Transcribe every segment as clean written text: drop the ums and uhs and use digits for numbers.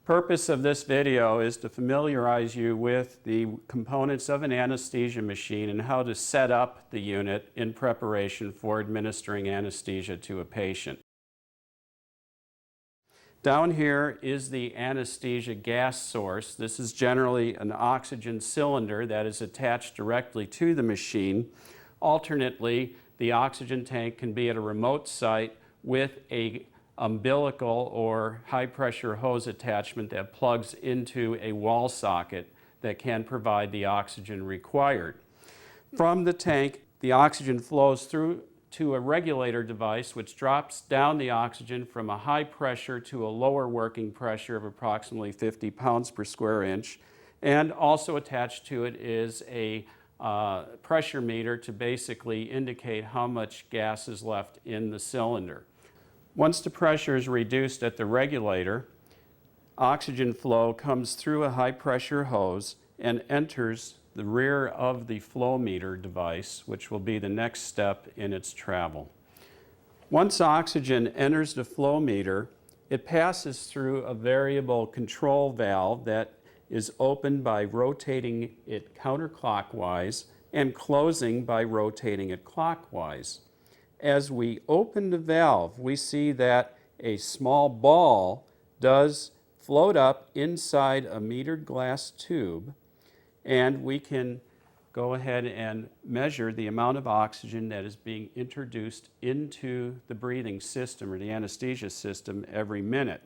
Purpose of this video is to familiarize you with the components of an anesthesia machine and how to set up the unit in preparation for administering anesthesia to a patient. Down here is the anesthesia gas source. This is generally an oxygen cylinder that is attached directly to the machine. Alternately, the oxygen tank can be at a remote site with a umbilical or high pressure hose attachment that plugs into a wall socket that can provide the oxygen required. From the tank, the oxygen flows through to a regulator device which drops down the oxygen from a high pressure to a lower working pressure of approximately 50 pounds per square inch. And also attached to it is a pressure meter to basically indicate how much gas is left in the cylinder. Once the pressure is reduced at the regulator, oxygen flow comes through a high pressure hose and enters the rear of the flow meter device, which will be the next step in its travel. Once oxygen enters the flow meter, it passes through a variable control valve that is opened by rotating it counterclockwise and closing by rotating it clockwise. As we open the valve, we see that a small ball does float up inside a metered glass tube, and we can go ahead and measure the amount of oxygen that is being introduced into the breathing system or the anesthesia system every minute.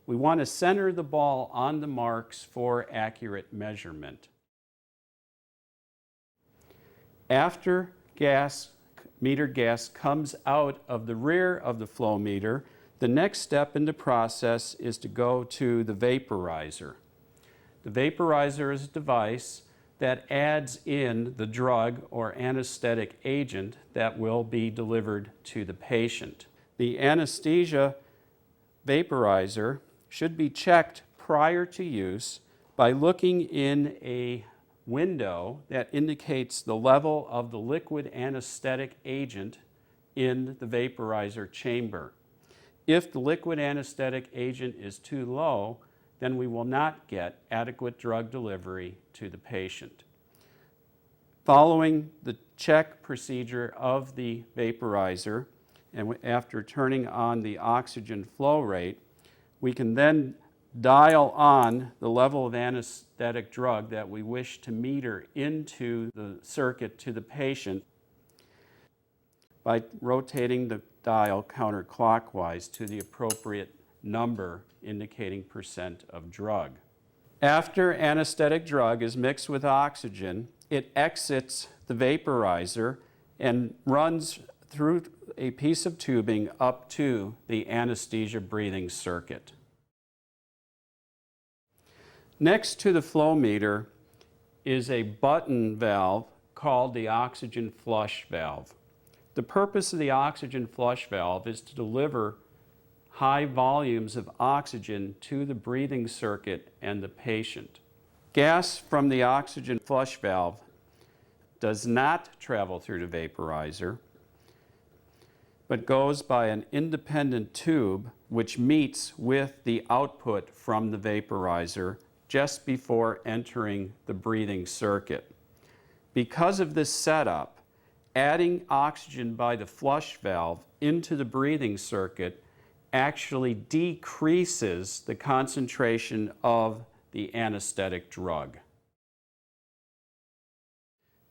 We want to center the ball on the marks for accurate measurement. After metered gas comes out of the rear of the flow meter, the next step in the process is to go to the vaporizer. The vaporizer is a device that adds in the drug or anesthetic agent that will be delivered to the patient. The anesthesia vaporizer should be checked prior to use by looking in a window that indicates the level of the liquid anesthetic agent in the vaporizer chamber. If the liquid anesthetic agent is too low, then we will not get adequate drug delivery to the patient. Following the check procedure of the vaporizer, and after turning on the oxygen flow rate, we can then dial on the level of anesthetic drug that we wish to meter into the circuit to the patient by rotating the dial counterclockwise to the appropriate number indicating percent of drug. After anesthetic drug is mixed with oxygen, it exits the vaporizer and runs through a piece of tubing up to the anesthesia breathing circuit. Next to the flow meter is a button valve called the oxygen flush valve. The purpose of the oxygen flush valve is to deliver high volumes of oxygen to the breathing circuit and the patient. Gas from the oxygen flush valve does not travel through the vaporizer, but goes by an independent tube which meets with the output from the vaporizer just before entering the breathing circuit. Because of this setup, adding oxygen by the flush valve into the breathing circuit actually decreases the concentration of the anesthetic drug.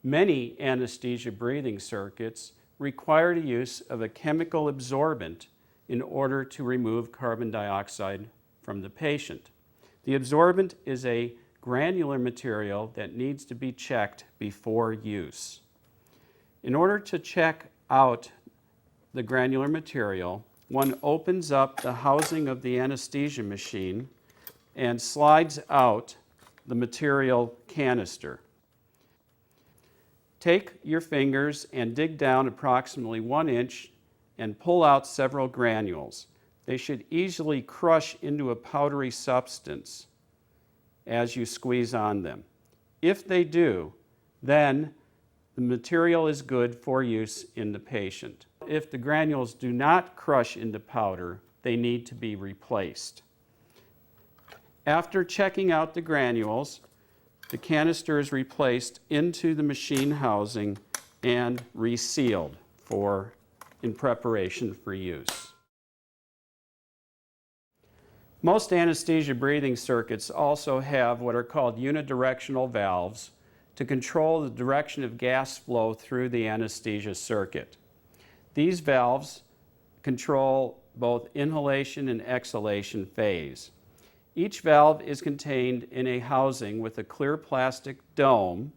Many anesthesia breathing circuits require the use of a chemical absorbent in order to remove carbon dioxide from the patient. The absorbent is a granular material that needs to be checked before use. In order to check out the granular material, one opens up the housing of the anesthesia machine and slides out the material canister. Take your fingers and dig down approximately 1 inch and pull out several granules. They should easily crush into a powdery substance as you squeeze on them. If they do, then the material is good for use in the patient. If the granules do not crush into powder, they need to be replaced. After checking out the granules, the canister is replaced into the machine housing and resealed in preparation for use. Most anesthesia breathing circuits also have what are called unidirectional valves to control the direction of gas flow through the anesthesia circuit. These valves control both inhalation and exhalation phase. Each valve is contained in a housing with a clear plastic dome.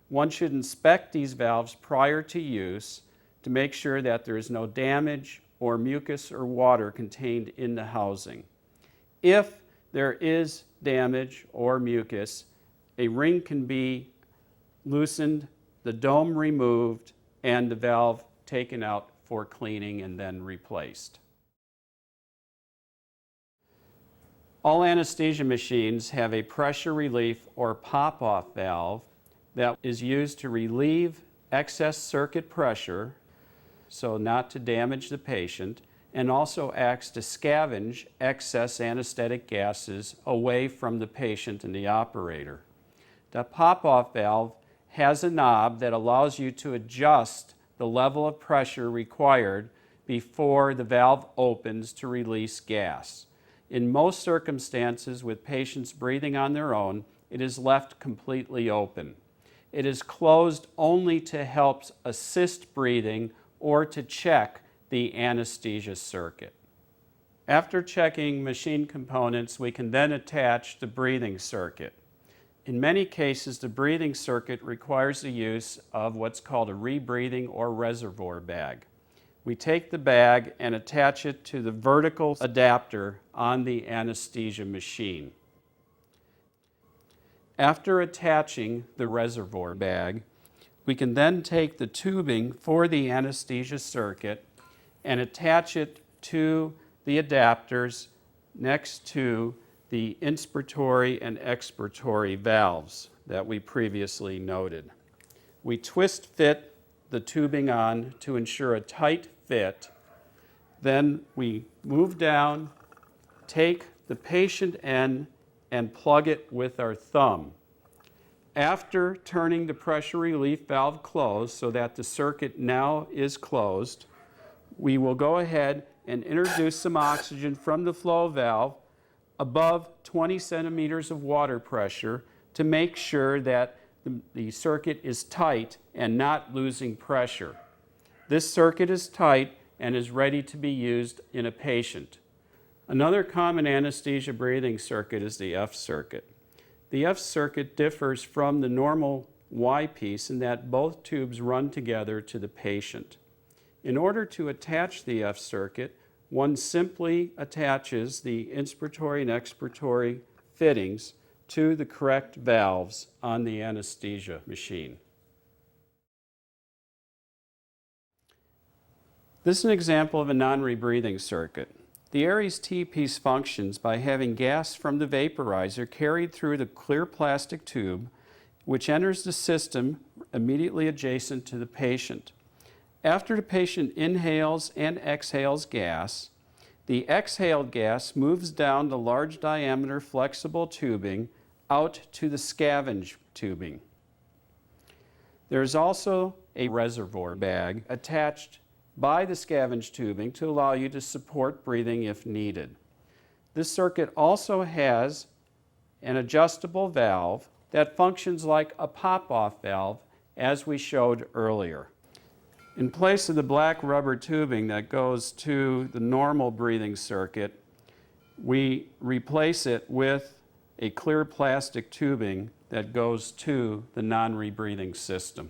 One should inspect these valves prior to use to make sure that there is no damage or mucus or water contained in the housing. If there is damage or mucus, a ring can be loosened, the dome removed, and the valve taken out for cleaning and then replaced. All anesthesia machines have a pressure relief or pop-off valve that is used to relieve excess circuit pressure, so not to damage the patient, and also acts to scavenge excess anesthetic gases away from the patient and the operator. The pop-off valve has a knob that allows you to adjust the level of pressure required before the valve opens to release gas. In most circumstances with patients breathing on their own, it is left completely open. It is closed only to help assist breathing or to check the anesthesia circuit. After checking machine components, we can then attach the breathing circuit. In many cases, the breathing circuit requires the use of what's called a rebreathing or reservoir bag. We take the bag and attach it to the vertical adapter on the anesthesia machine. After attaching the reservoir bag, we can then take the tubing for the anesthesia circuit and attach it to the adapters next to the inspiratory and expiratory valves that we previously noted. We twist fit the tubing on to ensure a tight fit. Then we move down, take the patient end and plug it with our thumb. After turning the pressure relief valve closed so that the circuit now is closed, we will go ahead and introduce some oxygen from the flow valve above 20 centimeters of water pressure to make sure that the circuit is tight and not losing pressure. This circuit is tight and is ready to be used in a patient. Another common anesthesia breathing circuit is the F circuit. The F circuit differs from the normal Y piece in that both tubes run together to the patient. In order to attach the F circuit, one simply attaches the inspiratory and expiratory fittings to the correct valves on the anesthesia machine. This is an example of a non-rebreathing circuit. The Aries T-piece functions by having gas from the vaporizer carried through the clear plastic tube, which enters the system immediately adjacent to the patient. After the patient inhales and exhales gas, the exhaled gas moves down the large diameter flexible tubing out to the scavenge tubing. There is also a reservoir bag attached by the scavenge tubing to allow you to support breathing if needed. This circuit also has an adjustable valve that functions like a pop-off valve, as we showed earlier. In place of the black rubber tubing that goes to the normal breathing circuit, we replace it with a clear plastic tubing that goes to the non-rebreathing system.